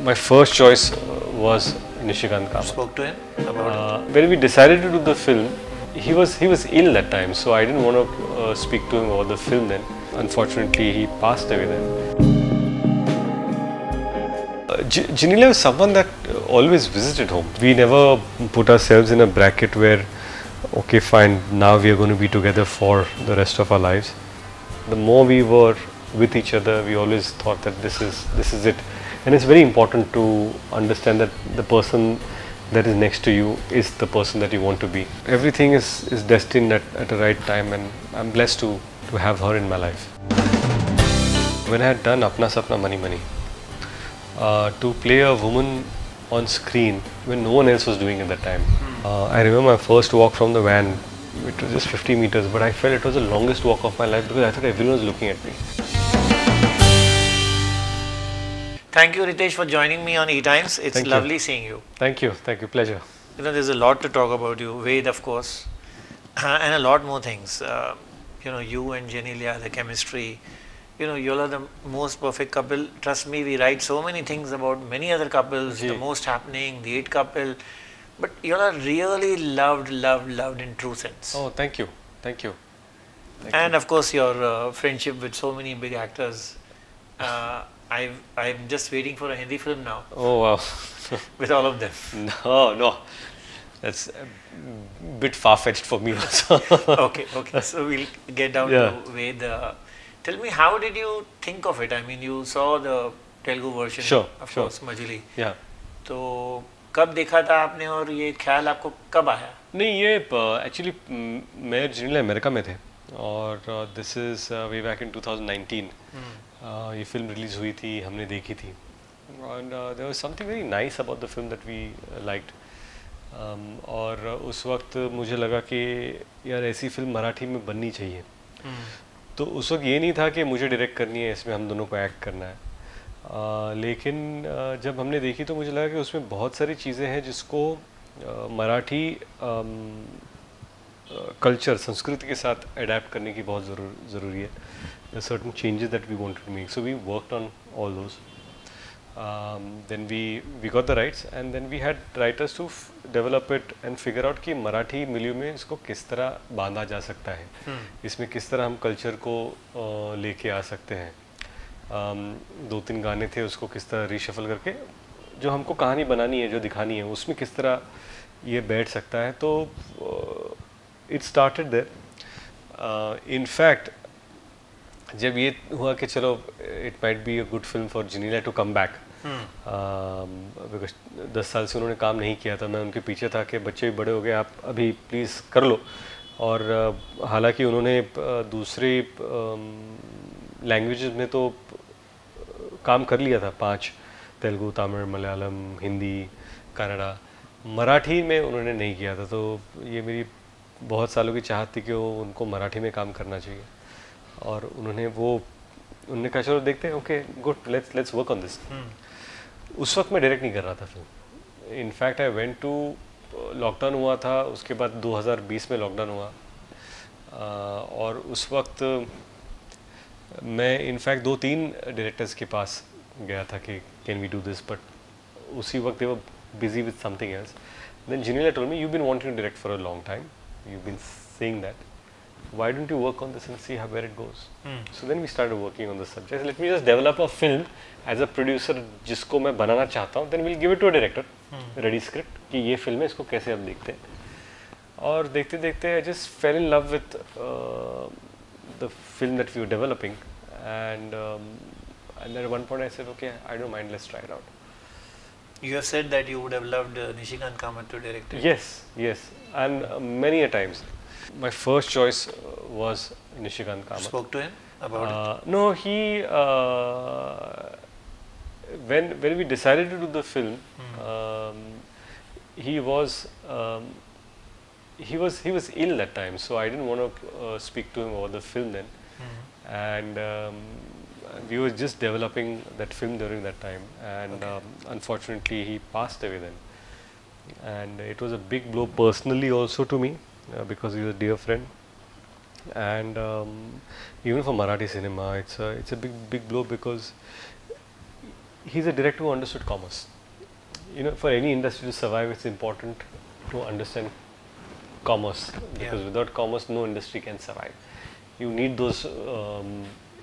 My first choice was Nishikant Kamath. Spoke to him about it? When we decided to do the film, he was ill that time, so I didn't want to speak to him about the film then. Unfortunately, he passed away then. Genelia was someone that always visited home. We never put ourselves in a bracket where, okay, fine, now we are going to be together for the rest of our lives. The more we were with each other, we always thought that this is it. And it's very important to understand that the person that is next to you is the person that you want to be. Everything is destined at the right time, and I'm blessed to have her in my life. When I had done Apna Sapna Mani Mani, to play a woman on screen when no one else was doing at that time. I remember my first walk from the van. It was just 50 meters, but I felt it was the longest walk of my life because I thought everyone was looking at me. Thank you, Riteish, for joining me on ETimes. It's lovely seeing you. Thank you, pleasure. You know, there's a lot to talk about you, Ved, of course, and a lot more things. You know, you and Genelia, the chemistry. You know, you all are the most perfect couple. Trust me, we write so many things about many other couples, the most happening, the 8 couple. But you all are really loved in true sense. Oh, thank you. And of course, your friendship with so many big actors. I'm just waiting for a Hindi film now. Oh, wow. With all of them. No. That's a bit far-fetched for me also. Okay. So we'll get down to Ved. Tell me, how did you think of it? I mean, you saw the Telugu version, of course, Majili. Yeah. तो कब देखा था आपने और ये ख्याल आपको कब आया? नहीं, ये एक्चुअली मैं जिनेलिया अमेरिका में थे और this is way back in 2019. ये फिल्म रिलीज हुई थी, हमने देखी थी and there was something very nice about the film that we liked. और उस वक्त मुझे लगा कि यार ऐसी फिल्म मराठी में बननी चाहिए. तो उस वक्त ये नहीं था कि मुझे डायरेक्ट करनी है, इसमें हम दोनों को एक्ट करना है. लेकिन जब हमने देखी तो मुझे लगा कि उसमें बहुत सारी चीज़ें हैं जिसको मराठी कल्चर, संस्कृति के साथ अडेप्ट करने की बहुत ज़रूरी है. There are certain changes that we wanted to make, so we worked on all those. Then we got the rights, and then we had writers to develop it and figure out कि मराठी मिलियो में इसको किस तरह बांधा जा सकता है, इसमें किस तरह हम कल्चर को लेके आ सकते हैं. 2-3 गाने थे, उसको किस तरह रीशफल करके जो हमको कहानी बनानी है, जो दिखानी है, उसमें किस तरह ये बैठ सकता है. तो it started there. In fact जब ये हुआ कि चलो it might be a good film for Genelia to come back, because 10 साल से उन्होंने काम नहीं किया था. मैं उनके पीछे था कि बच्चे भी बड़े हो गए, आप अभी प्लीज़ कर लो. और हालांकि उन्होंने दूसरे लैंग्वेजेस में तो काम कर लिया था, 5, तेलुगु, तमिल, मलयालम, हिंदी, कन्नड़ा. मराठी में उन्होंने नहीं किया था. तो ये मेरी बहुत सालों की चाहत थी कि उनको मराठी में काम करना चाहिए. और उन्होंने कहा चलो देखते हैं, okay good, let's work on this. उस वक्त मैं डायरेक्ट नहीं कर रहा था film. In fact I went to, lockdown हुआ था, उसके बाद 2020 में लॉकडाउन हुआ. और उस वक्त मैं इनफैक्ट 2-3 डायरेक्टर्स के पास गया था कि can we do this, but उसी वक्त they were busy with something else. Then Genelia told me, you been wanting to direct for a long time, you been saying that, why don't you work on this and see where it goes? So then we started working on the subject. Let me just develop a film as a producer जिसको मैं बनाना चाहता हूँ. Then we'll give it to a director, ready script कि ये film है, इसको कैसे आप देखते हैं. और देखते देखते I just fell in love with the film that we were developing, and then at one point I said, okay, I don't mind, let's try it out. You have said that you would have loved Nishikant Kamath to direct it. Yes, and many a times. My first choice was Nishikant Kamath. Spoke to him about it? No, he when we decided to do the film, he was ill that time, so I didn't want to speak to him about the film then. And we were just developing that film during that time, and unfortunately he passed away then. And it was a big blow personally also to me. Because he was a dear friend, and even for Marathi cinema, it's a big blow because he's a director who understood commerce. You know, for any industry to survive, it's important to understand commerce, because without commerce, no industry can survive. You need those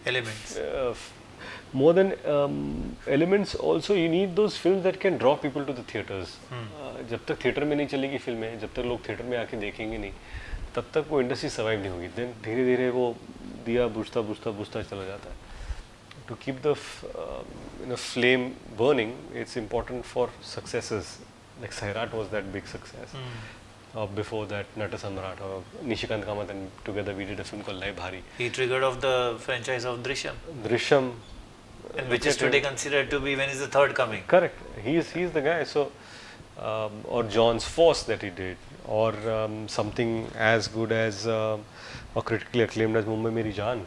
elements. More than elements, also you need those films that can draw people to the theaters. जब तक theatre में नहीं चलेगी फिल्में, जब तक लोग theatre में आके देखेंगे नहीं, तब तक वो इंडस्ट्री सर्वाइव नहीं होगी. देन धीरे धीरे वो दिया बुझता चला जाता है. To keep the flame burning, it's important for successes. Like Sairat was that big success. Before that, Nata Samrat or Nishikant Kamath, and together we did a film called Laibhari. He triggered off the franchise of Drishyam. And which is today considered to be when is the third coming. Correct. He's the guy. So, or John's Force that he did, or something as good as or critically acclaimed as Mumbai Meri Jaan,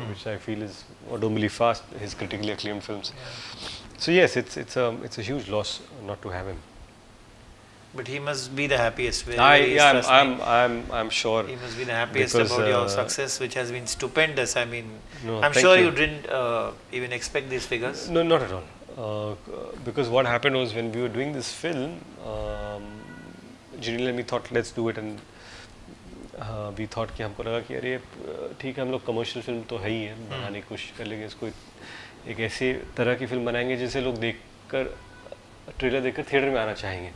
which I feel is or Dombili Fast, his critically acclaimed films. So yes, it's a huge loss not to have him. But he must be the happiest. I'm sure. He must be the happiest about your success, which has been stupendous. I mean, no, I'm sure you didn't even expect these figures. No, not at all. Because what happened was, when we were doing this film, Genelia and me thought, let's do it, and we thought कि हमको लगा कि अरे ठीक है, हम लोग commercial film तो है ही है, बनाने की कोशिश कर लेंगे इसको, एक ऐसी तरह की फिल्म बनाएंगे जिसे लोग देखकर ट्रेलर देखकर थिएटर में आना चाहेंगे.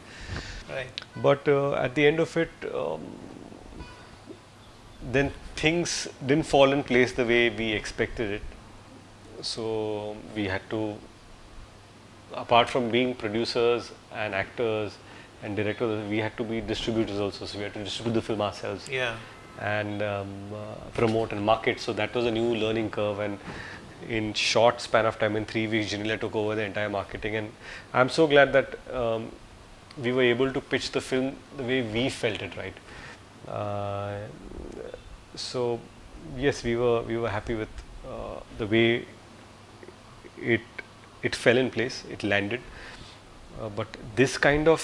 Right. But at the end of it, then things didn't fall in place the way we expected it. So we had to, apart from being producers and actors and directors, we had to be distributors also. So we had to distribute the film ourselves. Yeah. And promote and market. So that was a new learning curve. And in short span of time, in 3 weeks, Genelia took over the entire marketing. And I'm so glad that we were able to pitch the film the way we felt it, right? So yes, we were happy with the way it fell in place, it landed. But this kind of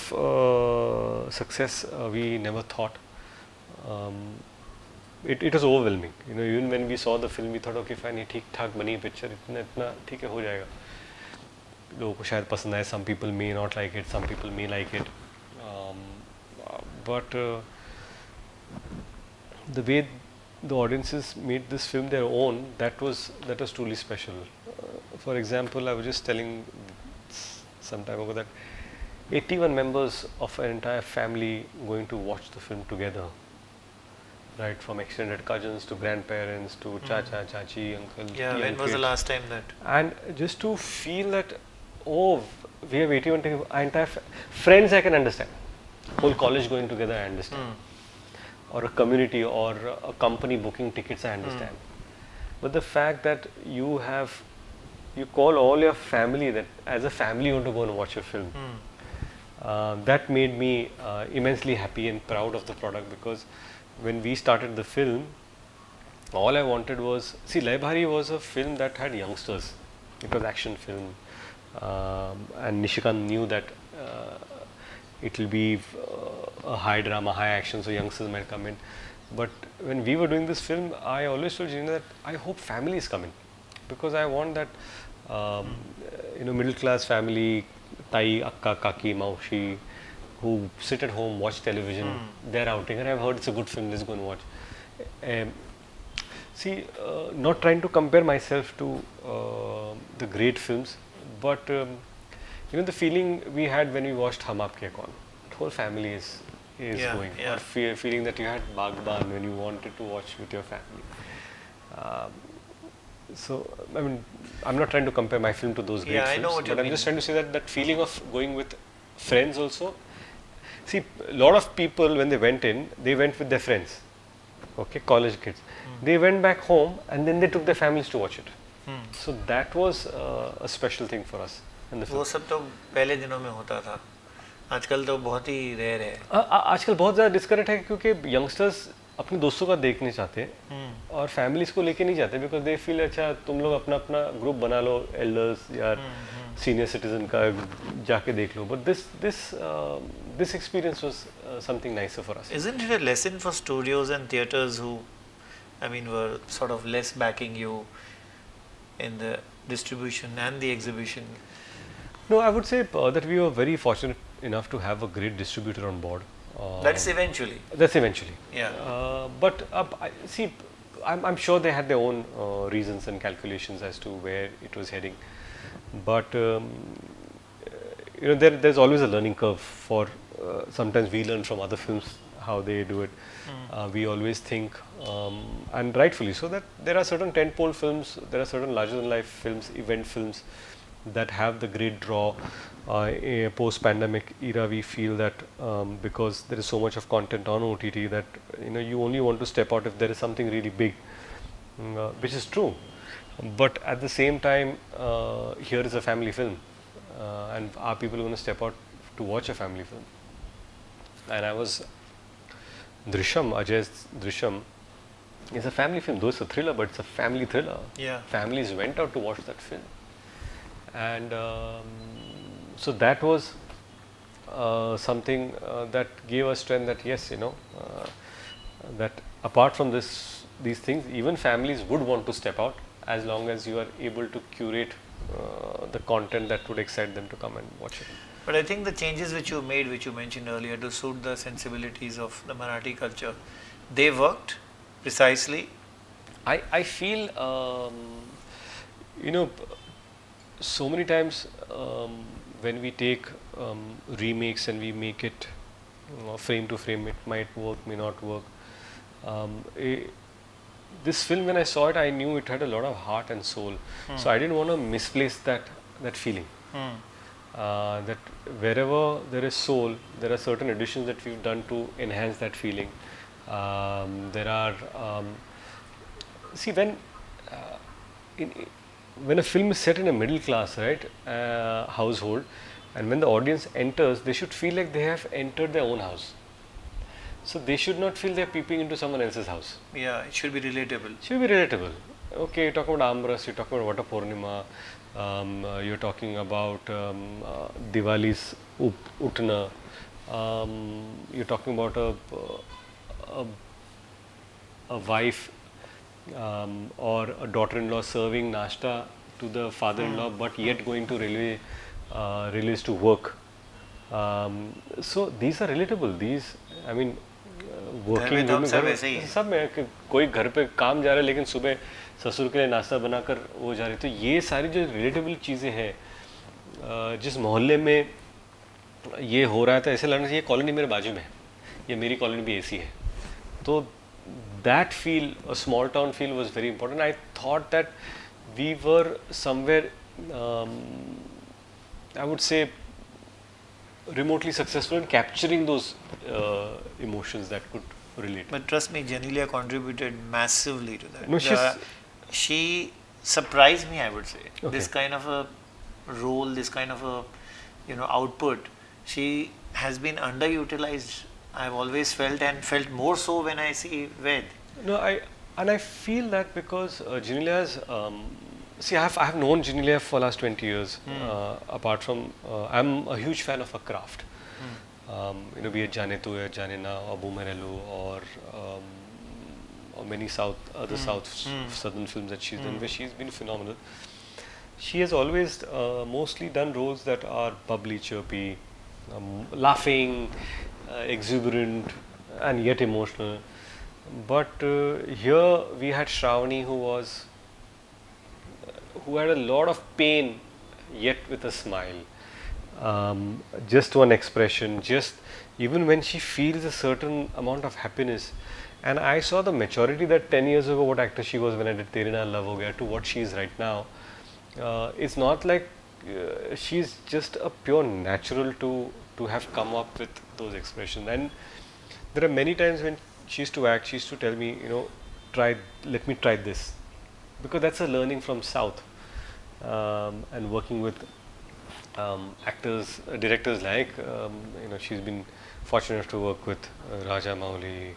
success we never thought. It was overwhelming. You know, even when we saw the film, we thought, okay, fine, ये ठीक ठाक बनी picture, इतना ठीक है, हो जाएगा. लोगों को शायद पसंद आए. Some people may not like it, some people may like it. But the way the audiences made this film their own, that was truly special. For example, I was just telling some time ago that 81 members of an entire family going to watch the film together. Right, from extended cousins to grandparents to chacha, chachi, uncle. Yeah, when was the last time that? And just to feel that, oh, we have 81 entire friends, I can understand. Whole college going together, I understand. Or a community or a company booking tickets, I understand. But the fact that you call all your family, that as a family you want to go and watch a film, that made me immensely happy and proud of the product, because when we started the film, all I wanted was, see, Laibhari was a film that had youngsters. It was action film, and Nishikant knew that it will be a high drama, high action, so youngsters might come in. But when we were doing this film, I always told Gina that I hope families come in, because I want that middle class family, tai, akka, kaki, maushi, who sit at home, watch television, they're outing, and I've heard it's a good film, let's go and watch. See, not trying to compare myself to the great films, but the feeling we had when we watched Hum Aapke Kaun, the whole family is going. Yeah. Or feeling that you had Bagban when you wanted to watch with your family. So, I mean, I'm not trying to compare my film to those great films, I know what you mean. I'm just trying to say that feeling of going with friends also. See, a lot of people, when they went with their friends, okay, college kids. They went back home and then they took their families to watch it. So that was a special thing for us in the film. वो सब तो पहले दिनों में होता था. आजकल तो बहुत ही रेयर है. आजकल बहुत ज़्यादा डिस्करेक्ट है, क्योंकि यंगस्टर्स अपने दोस्तों का देखने चाहते हैं और फैमिलीज को लेके नहीं जाते, बिकॉज दे फील अच्छा तुम लोग अपना अपना ग्रुप बना लो, एल्डर्स या सीनियर सिटीजन का जाके देख लो. But this experience was something nicer for us. Isn't it a lesson for studios and theatres who, I mean, were sort of less backing you in the distribution and the exhibition? No, I would say that we were very fortunate enough to have a great distributor on board. That's eventually. That's eventually. Yeah. But see, I'm sure they had their own reasons and calculations as to where it was heading. But there's always a learning curve for. Sometimes we learn from other films how they do it. We always think, and rightfully so, that there are certain tentpole films, there are certain larger-than-life films, event films that have the great draw. Post-pandemic era, we feel that because there is so much of content on OTT that you only want to step out if there is something really big, which is true. But at the same time, here is a family film, and are people going to step out to watch a family film? And I was Drishyam, Ajay's Drishyam is a family film, though it's a thriller, but it's a family thriller. Yeah. Families went out to watch that film. And so that was something that gave us strength that yes, that apart from these things, even families would want to step out as long as you are able to curate the content that would excite them to come and watch it. But I think the changes which you made, which you mentioned earlier, to suit the sensibilities of the Marathi culture, they worked precisely. I feel, so many times when we take remakes and we make it frame to frame, it might work, may not work. This film, when I saw it, I knew it had a lot of heart and soul. So I didn't want to misplace that feeling. That wherever there is soul, there are certain additions that we've done to enhance that feeling. There are, see, when a film is set in a middle class, right, household, and when the audience enters, they should feel like they have entered their own house. So they should not feel they're peeping into someone else's house. Yeah, it should be relatable. It should be relatable. Okay, you're talking about Amras, you're talking about Vata Purnima, you're talking about Diwali's Utna, you're talking about a wife or a daughter-in-law serving nashta to the father-in-law, but yet going to railways to work. So these are relatable. These, I mean, working women, सब में कोई घर पे काम जा रहा है लेकिन सुबह ससुर के लिए नाश्ता बनाकर वो जा रही, तो ये सारी जो रिलेटेबल चीज़ें हैं, जिस मोहल्ले में ये हो रहा है तो ऐसे लगना चाहिए कॉलोनी मेरे बाजू में है, ये मेरी कॉलोनी भी ऐसी है. तो that feel, a small town feel, was very important. I thought that we were somewhere, I would say, remotely successful in capturing those emotions that could relate. But trust me, Genelia contributed massively to that. No, she surprised me, I would say. Okay. This kind of a role, this kind of a output, she has been underutilized. I've always felt, and felt more so when I see Ved. No, I feel that because Genelia's, see, I have known Genelia for the last 20 years. Apart from, I'm a huge fan of her craft. Be it Jane Tu, Jane Na, or Boomerelu, or many other southern films that she's done, where she's been phenomenal. She has always mostly done roles that are bubbly, chirpy, laughing, exuberant, and yet emotional. But here we had Shravani, who had a lot of pain, yet with a smile. Just one expression, just even when she feels a certain amount of happiness. And I saw the maturity that 10 years ago, what actor she was when I did Tere Naal Love Ho Gaya, to what she is right now. It's not like she's just a pure natural to have come up with those expressions. And there are many times when she used to act, she used to tell me, let me try this, because that's a learning from South, and working with actors, directors like, she's been fortunate enough to work with Raja Mauli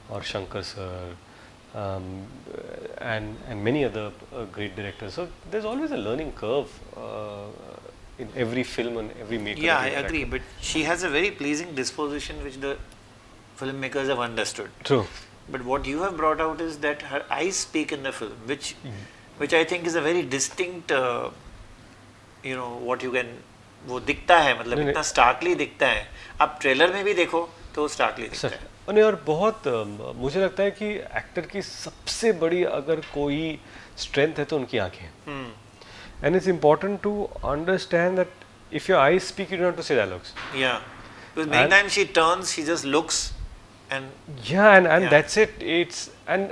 or Shankar sir, and many other great directors. So there's always a learning curve in every film and every maker. Yeah, I agree, but she has a very pleasing disposition which the filmmakers have understood. True. But what you have brought out is that her eyes speak in the film, which I think is a very distinct, what you can वो दिखता है, मतलब नहीं, इतना starkly दिखता है, आप trailer में भी देखो तो स्टार्कली दिखता सच। है। नहीं, और बहुत मुझे लगता है कि एक्टर की सबसे बड़ी अगर कोई स्ट्रेंथ है तो उनकी आंखें। And it's important to understand that if your eyes speak you don't have to say dialogues. Yeah, because many And times she turns, she just looks, and yeah, and Yeah. that's it. It's and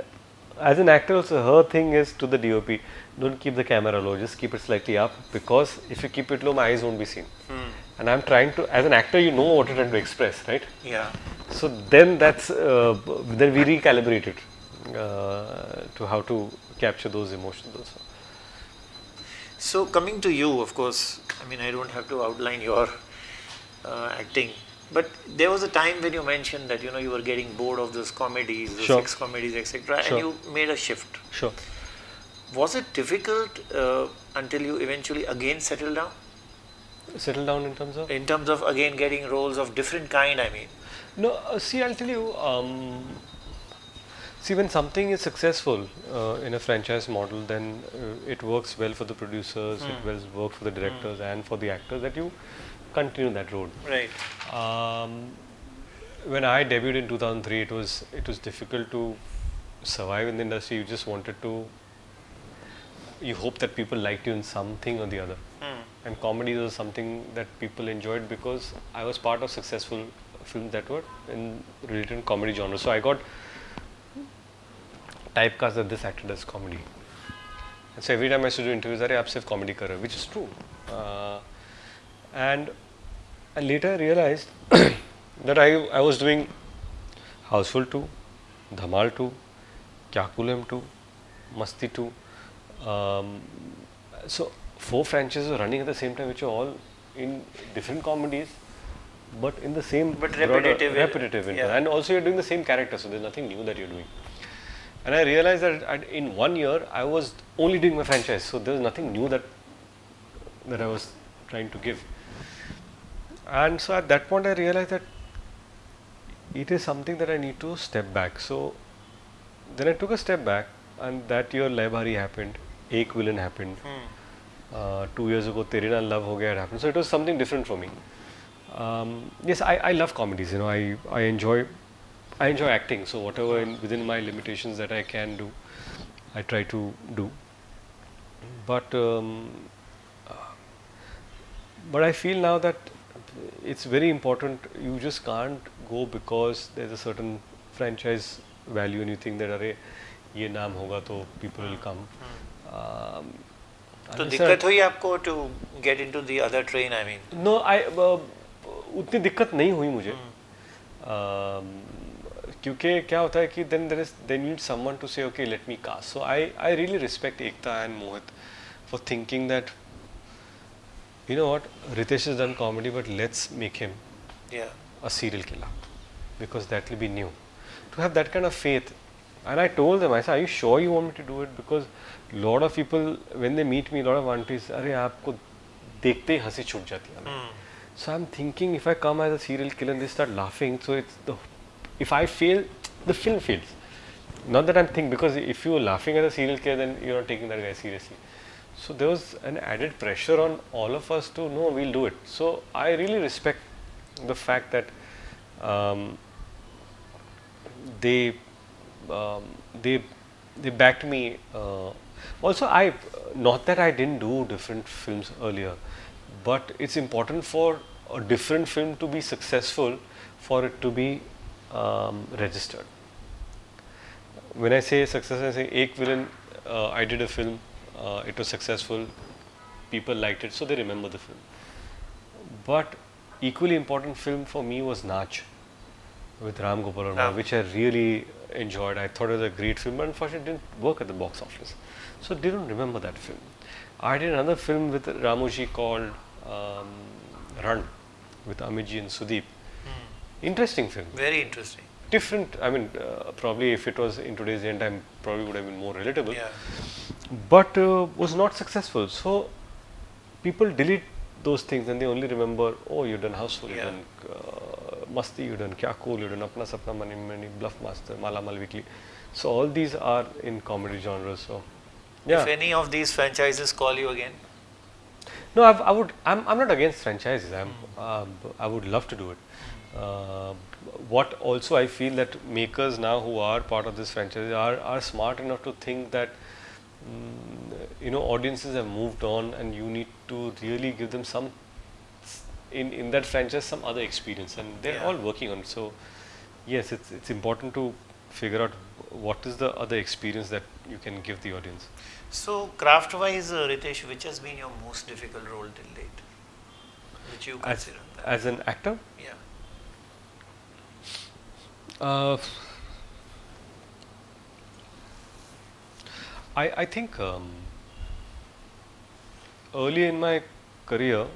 as an actor also, her thing is to the DOP, don't keep the camera low, just keep it slightly up, because if you keep it low, my eyes won't be seen. And I'm trying to, as an actor, you know what you're trying to express, right? yeah. So then that's then we recalibrate it to how to capture those emotions also. So coming to you, of course, I mean, I don't have to outline your acting, but there was a time when you mentioned that, you know, you were getting bored of those comedies, those Sure. sex comedies, etc., Sure. and you made a shift. Sure. Was it difficult until you eventually again settled down? Settle down in terms of? In terms of again getting roles of different kind, I mean. No, see, I'll tell you. See, when something is successful in a franchise model, then it works well for the producers, it will work for the directors and for the actors that you continue that road. Right. When I debuted in 2003, it was difficult to survive in the industry. You just wanted to. You hope that people liked you in something or the other. And comedy was something that people enjoyed because I was part of successful films that were in related comedy genre. So I got typecast that this actor does comedy. And so every time I used to do interviews, I was comedy career, which is true. And later I realized that I was doing Houseful 2, Dhamal 2, Kyakulem 2, Masti 2. So 4 franchises were running at the same time, which are all in different comedies, but in the same repetitive yeah. and also you're doing the same character, so there's nothing new that you're doing. And I realized that in 1 year I was only doing my franchise, so there was nothing new that I was trying to give. And so at that point I realized that it is something that I need to step back. So then I took a step back, and that year Laibhari happened, Ek Villain happened. 2 years ago, Tere Naal Love Ho Gaya had happened. So it was something different for me. Yes, I love comedies. You know, I enjoy acting. So whatever within my limitations that I can do, I try to do. But I feel now that it's very important. You just can't go because there's a certain franchise value and you think that अरे ये नाम होगा तो people will come. तो दिक्कत हुई आपको to get into the other train, I mean? No, उतनी दिक्कत नहीं हुई मुझे. क्योंकि क्या होता है कि then they need someone to say okay, let me cast. So I really respect Ekta and Mohit for thinking that, you know what, Riteish has done comedy, but let's make him a serial killer, because that will be new. To have that kind of faith. And I told them, I said, are you sure you want me to do it? Because a lot of people, when they meet me, a lot of aunties, अरे आपको देखते ही हंसी छूट जाती है. So I'm thinking, if I come as a serial killer and they start laughing, so if I fail, the film fails. Not that I'm thinking, because if you're laughing at a serial killer, then you're not taking that guy seriously. So there was an added pressure on all of us to know we'll do it. So I really respect the fact that they backed me. Also, not that I didn't do different films earlier, but it's important for a different film to be successful for it to be registered. When I say success, I say Ek Villain, I did a film, it was successful, people liked it, so they remember the film. But equally important film for me was Nach with Ram Gopal Varma, which I really enjoyed. I thought it was a great film, but unfortunately it didn't work at the box office. So they don't remember that film. I did another film with Ramoji called Run with Amitji and Sudeep. Interesting film. Very interesting. Different, I mean, probably if it was in today's end time, probably would have been more relatable. Yeah. But was not successful. So people delete those things and they only remember, oh, you've done Houseful, you've done Masti, you've done Kya Cool, you've done Apna Sapna Mani Mani, Bluff Master, Mala Mal Weekly. So all these are in comedy genres. So yeah. If any of these franchises call you again? No, I'm not against franchises. I would love to do it. Uh, what also I feel that makers now who are part of this franchise are smart enough to think that audiences have moved on, and you need to really give them some in that franchise some other experience, and they're all working on it. So yes, it's important to figure out what is the other experience that you can give the audience. So craft wise, Ritesh, which has been your most difficult role till date, which you consider that? As an actor? Yeah. I think early in my career,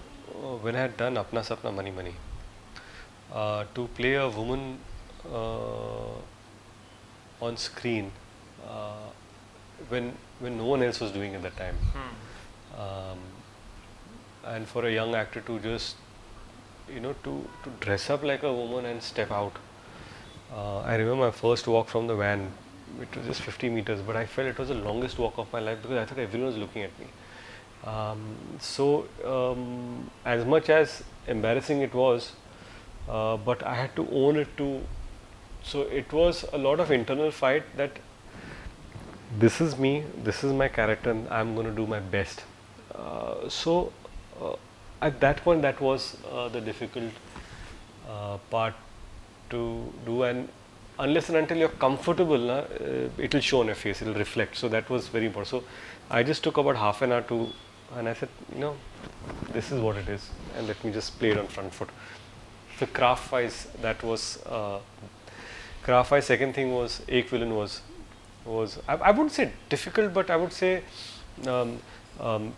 when I had done Apna Sapna Mani Mani, to play a woman on screen when no one else was doing at that time, and for a young actor to just to dress up like a woman and step out. I remember my first walk from the van. It was just 50 meters, but I felt it was the longest walk of my life because I thought everyone was looking at me. As much as embarrassing it was, but I had to own it too. So it was a lot of internal fight that this is me, this is my character, and I'm going to do my best. At that point, that was the difficult part to do, and unless and until you're comfortable, it will show on your face, it will reflect. So that was very important. So I just took about half an hour and I said, this is what it is, and let me just play it on front foot. So craft wise, that was craft wise. Second thing was Ek Villain was I wouldn't say difficult, but I would say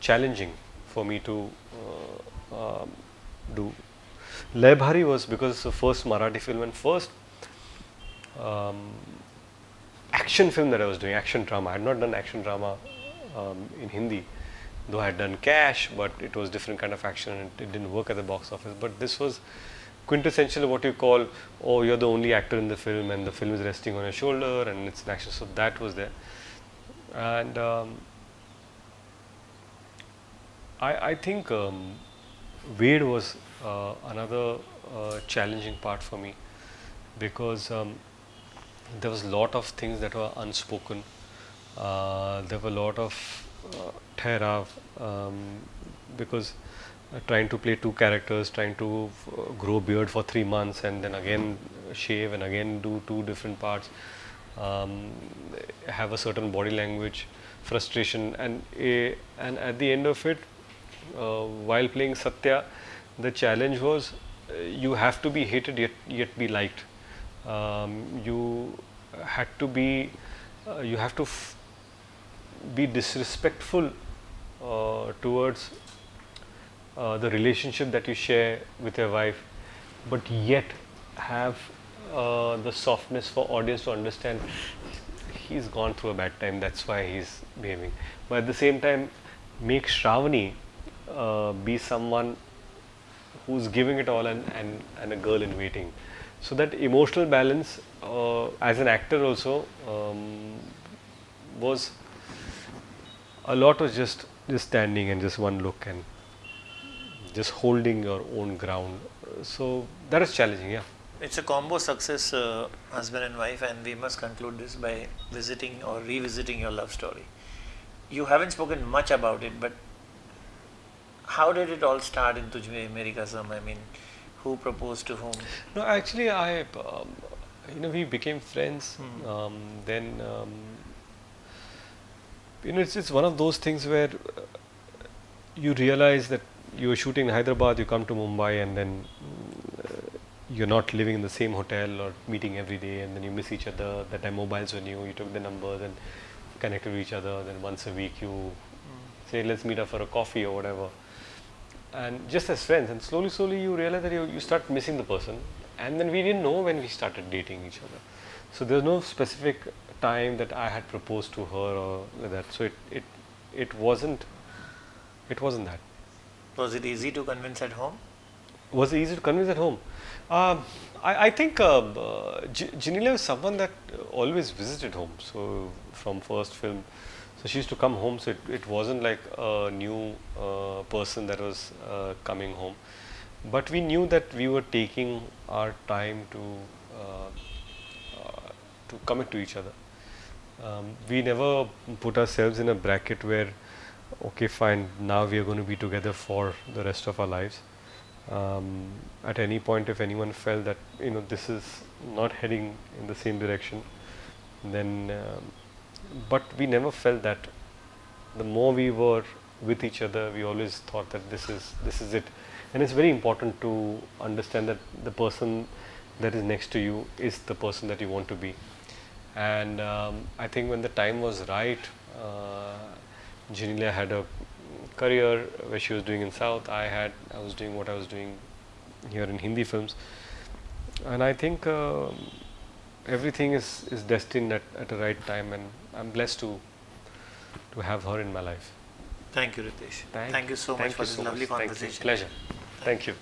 challenging for me to do. Lay Bhari was because it's the first Marathi film and first action film that I was doing, action drama. I had not done action drama in Hindi, though I had done Cash, but it was different kind of action and it didn't work at the box office. But this was quintessential what you call, oh, you're the only actor in the film and the film is resting on your shoulder and it's an action. So that was there. And I think Wade was another challenging part for me, because there was a lot of things that were unspoken. There were a lot of therav, because trying to play two characters, trying to grow beard for 3 months and then again shave and again do two different parts, have a certain body language, frustration, and at the end of it, while playing Satya, the challenge was you have to be hated yet be liked. You had to be, you have to be disrespectful towards the relationship that you share with your wife, but yet have the softness for audience to understand he's gone through a bad time, that's why he's behaving. But at the same time, make Shravani be someone who's giving it all and a girl in waiting. So that emotional balance as an actor also was a lot of just standing and just one look and just holding your own ground. So that is challenging, yeah. It's a combo success, husband and wife, and we must conclude this by visiting or revisiting your love story. You haven't spoken much about it, but how did it all start in Tujhme Meri Kasam? I mean, who proposed to whom? No, actually, we became friends. Then, it's one of those things where you realize that you're shooting in Hyderabad, you come to Mumbai, and then you're not living in the same hotel or meeting every day, and then you miss each other. That time mobiles were new, you took the numbers and connected with each other. Then once a week you say, let's meet up for a coffee or whatever. And just as friends, and slowly you realize that you start missing the person. And then we didn't know when we started dating each other. So there's no specific time that I had proposed to her or like that. So it wasn't that. Was it easy to convince at home? Was it easy to convince at home? I think Genelia was someone that always visited home. So from first film, So she used to come home, so it wasn't like a new person that was coming home. But we knew that we were taking our time uh, to commit to each other. We never put ourselves in a bracket where, okay, fine, now we are going to be together for the rest of our lives. At any point, if anyone felt that this is not heading in the same direction, then but we never felt that. The more we were with each other, we always thought that this is it. And it's very important to understand that the person that is next to you is the person that you want to be. And I think when the time was right, Genelia had a career where she was doing in South. I was doing what I was doing here in Hindi films, and I think everything is destined at the right time, and I'm blessed to have her in my life. Thank you, Ritesh. Thank you so much for this lovely conversation. Pleasure. Thank you.